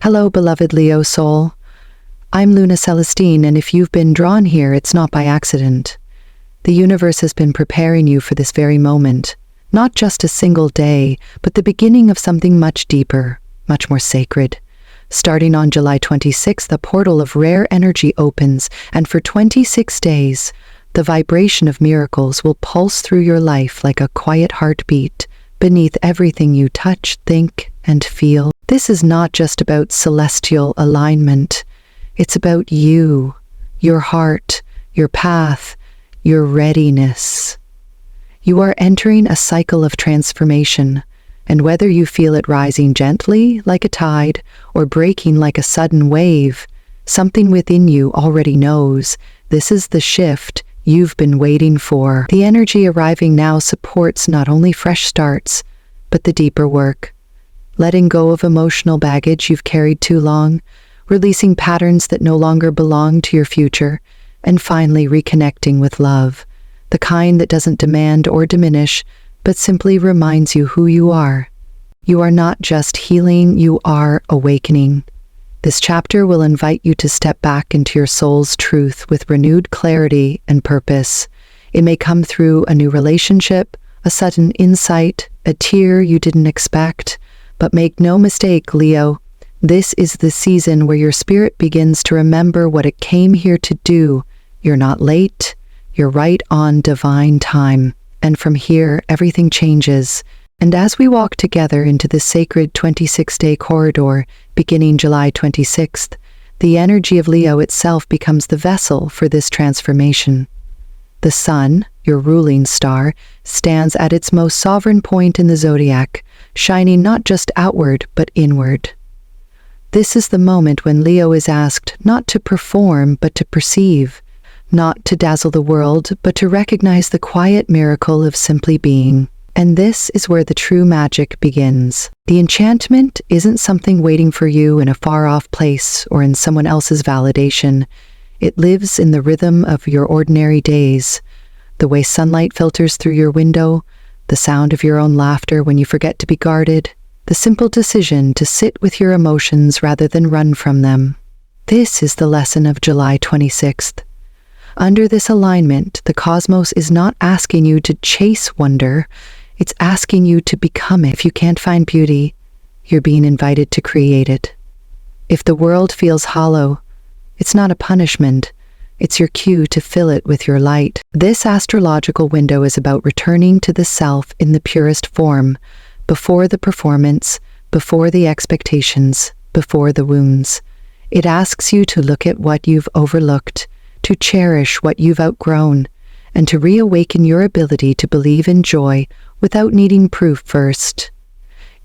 Hello, beloved Leo soul. I'm Luna Celestine, and if you've been drawn here, it's not by accident. The universe has been preparing you for this very moment. Not just a single day, but the beginning of something much deeper, much more sacred. Starting on July 26th, a portal of rare energy opens, and for 26 days, the vibration of miracles will pulse through your life like a quiet heartbeat, beneath everything you touch, think, and feel. This is not just about celestial alignment. It's about you, your heart, your path, your readiness. You are entering a cycle of transformation, and whether you feel it rising gently like a tide or breaking like a sudden wave, something within you already knows this is the shift you've been waiting for. The energy arriving now supports not only fresh starts, but the deeper work. Letting go of emotional baggage you've carried too long, releasing patterns that no longer belong to your future, and finally reconnecting with love, the kind that doesn't demand or diminish, but simply reminds you who you are. You are not just healing, you are awakening. This chapter will invite you to step back into your soul's truth with renewed clarity and purpose. It may come through a new relationship, a sudden insight, a tear you didn't expect. But make no mistake, Leo, this is the season where your spirit begins to remember what it came here to do. You're not late, you're right on divine time. And from here, everything changes. And as we walk together into the sacred 26-day corridor, beginning July 26th, the energy of Leo itself becomes the vessel for this transformation. The sun, your ruling star, stands at its most sovereign point in the zodiac, shining not just outward, but inward. This is the moment when Leo is asked not to perform, but to perceive, not to dazzle the world, but to recognize the quiet miracle of simply being. And this is where the true magic begins. The enchantment isn't something waiting for you in a far-off place or in someone else's validation. It lives in the rhythm of your ordinary days, the way sunlight filters through your window, the sound of your own laughter when you forget to be guarded, the simple decision to sit with your emotions rather than run from them. This is the lesson of July 26th. Under this alignment, the cosmos is not asking you to chase wonder, it's asking you to become it. If you can't find beauty, you're being invited to create it. If the world feels hollow, it's not a punishment, it's your cue to fill it with your light. This astrological window is about returning to the self in the purest form, before the performance, before the expectations, before the wounds. It asks you to look at what you've overlooked, to cherish what you've outgrown, and to reawaken your ability to believe in joy without needing proof first.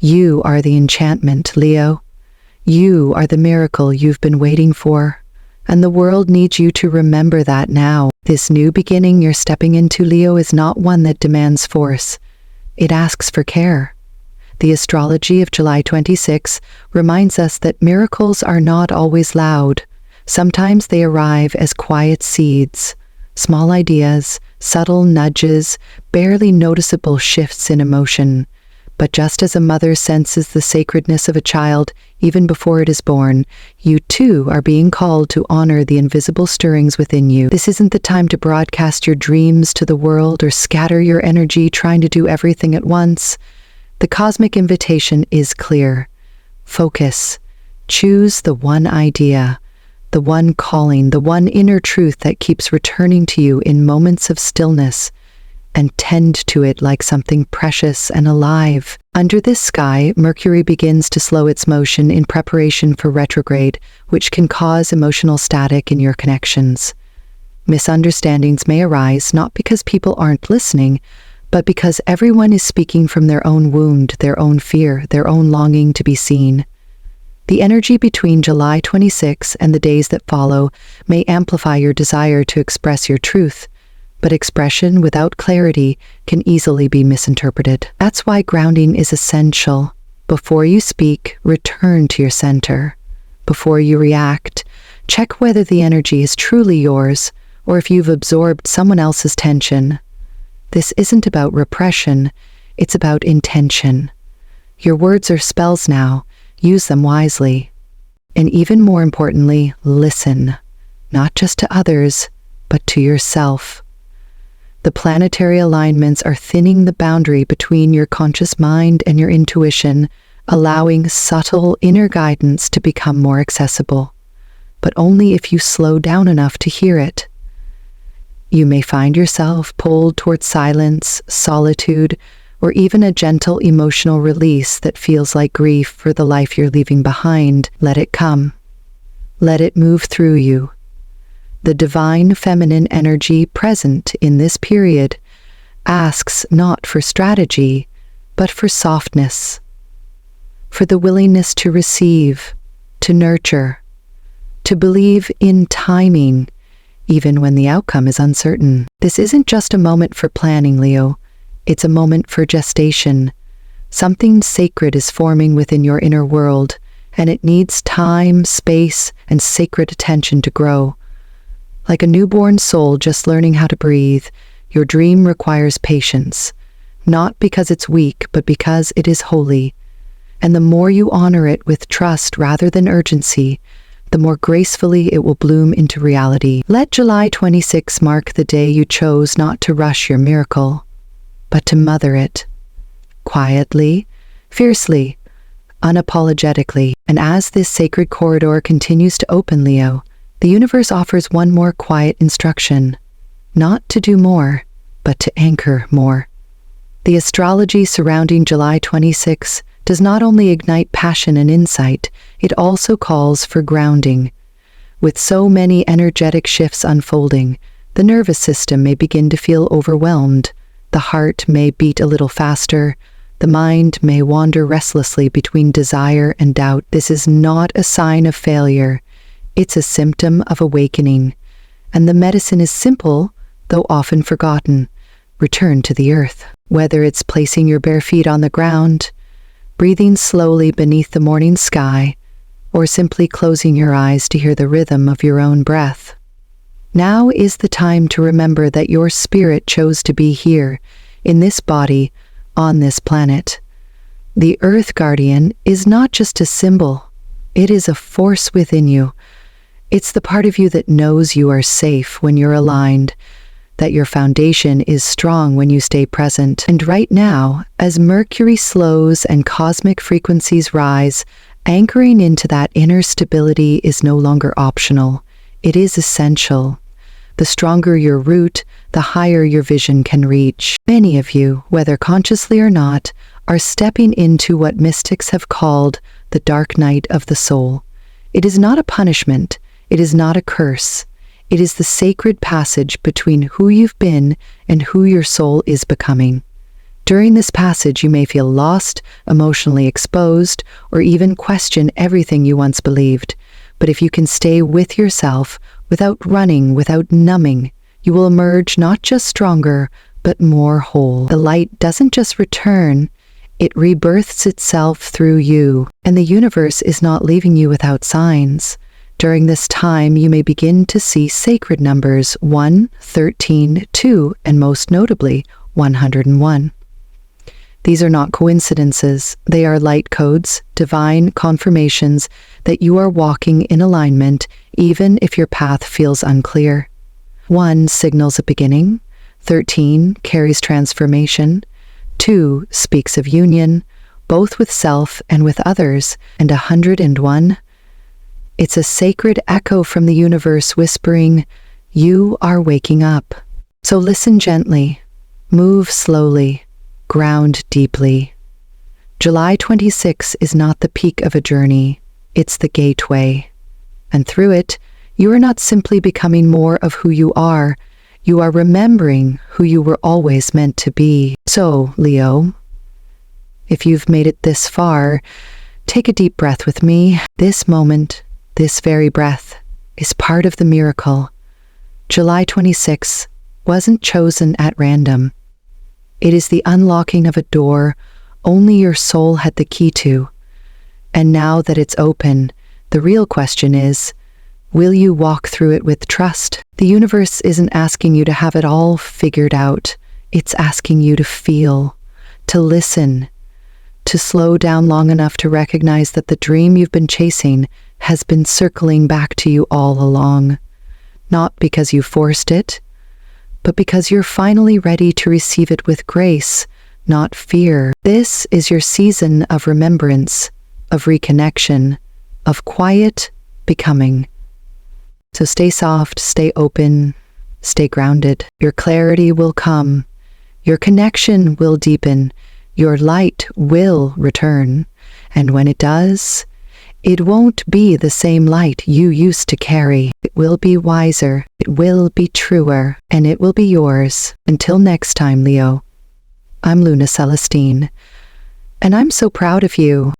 You are the enchantment, Leo. You are the miracle you've been waiting for. And the world needs you to remember that now. This new beginning you're stepping into, Leo, is not one that demands force. It asks for care. The astrology of July 26 reminds us that miracles are not always loud. Sometimes they arrive as quiet seeds, small ideas, subtle nudges, barely noticeable shifts in emotion. But just as a mother senses the sacredness of a child even before it is born, you too are being called to honor the invisible stirrings within you. This isn't the time to broadcast your dreams to the world or scatter your energy trying to do everything at once. The cosmic invitation is clear. Focus. Choose the one idea, the one calling, the one inner truth that keeps returning to you in moments of stillness, and tend to it like something precious and alive. Under this sky, Mercury begins to slow its motion in preparation for retrograde, which can cause emotional static in your connections. Misunderstandings may arise not because people aren't listening, but because everyone is speaking from their own wound, their own fear, their own longing to be seen. The energy between July 26 and the days that follow may amplify your desire to express your truth, but expression without clarity can easily be misinterpreted. That's why grounding is essential. Before you speak, return to your center. Before you react, check whether the energy is truly yours or if you've absorbed someone else's tension. This isn't about repression, it's about intention. Your words are spells now. Use them wisely. And even more importantly, listen, not just to others, but to yourself. The planetary alignments are thinning the boundary between your conscious mind and your intuition, allowing subtle inner guidance to become more accessible, but only if you slow down enough to hear it. You may find yourself pulled towards silence, solitude, or even a gentle emotional release that feels like grief for the life you're leaving behind. Let it come. Let it move through you. The divine feminine energy present in this period asks not for strategy, but for softness, for the willingness to receive, to nurture, to believe in timing, even when the outcome is uncertain. This isn't just a moment for planning, Leo. It's a moment for gestation. Something sacred is forming within your inner world, and it needs time, space, and sacred attention to grow. Like a newborn soul just learning how to breathe, your dream requires patience, not because it's weak, but because it is holy. And the more you honor it with trust rather than urgency, the more gracefully it will bloom into reality. Let July 26 mark the day you chose not to rush your miracle, but to mother it. Quietly, fiercely, unapologetically. And as this sacred corridor continues to open, Leo, the universe offers one more quiet instruction, not to do more, but to anchor more. The astrology surrounding July 26 does not only ignite passion and insight, it also calls for grounding. With so many energetic shifts unfolding, the nervous system may begin to feel overwhelmed, the heart may beat a little faster, the mind may wander restlessly between desire and doubt. This is not a sign of failure. It's a symptom of awakening, and the medicine is simple, though often forgotten. Return to the earth. Whether it's placing your bare feet on the ground, breathing slowly beneath the morning sky, or simply closing your eyes to hear the rhythm of your own breath. Now is the time to remember that your spirit chose to be here, in this body, on this planet. The Earth Guardian is not just a symbol, it is a force within you. It's the part of you that knows you are safe when you're aligned, that your foundation is strong when you stay present. And right now, as Mercury slows and cosmic frequencies rise, anchoring into that inner stability is no longer optional. It is essential. The stronger your root, the higher your vision can reach. Many of you, whether consciously or not, are stepping into what mystics have called the dark night of the soul. It is not a punishment. It is not a curse. It is the sacred passage between who you've been and who your soul is becoming. During this passage, you may feel lost, emotionally exposed, or even question everything you once believed. But if you can stay with yourself, without running, without numbing, you will emerge not just stronger, but more whole. The light doesn't just return, it rebirths itself through you, and the universe is not leaving you without signs. During this time, you may begin to see sacred numbers 1, 13, 2, and most notably, 101. These are not coincidences. They are light codes, divine confirmations that you are walking in alignment, even if your path feels unclear. 1 signals a beginning, 13 carries transformation, 2 speaks of union, both with self and with others, and 101, it's a sacred echo from the universe whispering, you are waking up. So listen gently, move slowly, ground deeply. July 26 is not the peak of a journey, it's the gateway. And through it, you are not simply becoming more of who you are remembering who you were always meant to be. So, Leo, if you've made it this far, take a deep breath with me. This moment, this very breath, is part of the miracle. July 26 wasn't chosen at random. It is the unlocking of a door only your soul had the key to. And now that it's open, the real question is, will you walk through it with trust? The universe isn't asking you to have it all figured out. It's asking you to feel, to listen, to slow down long enough to recognize that the dream you've been chasing has been circling back to you all along, not because you forced it, but because you're finally ready to receive it with grace, not fear. This is your season of remembrance, of reconnection, of quiet becoming. So stay soft, stay open, stay grounded. Your clarity will come. Your connection will deepen. Your light will return. And when it does, it won't be the same light you used to carry. It will be wiser, it will be truer, and it will be yours. Until next time, Leo, I'm Luna Celestine, and I'm so proud of you.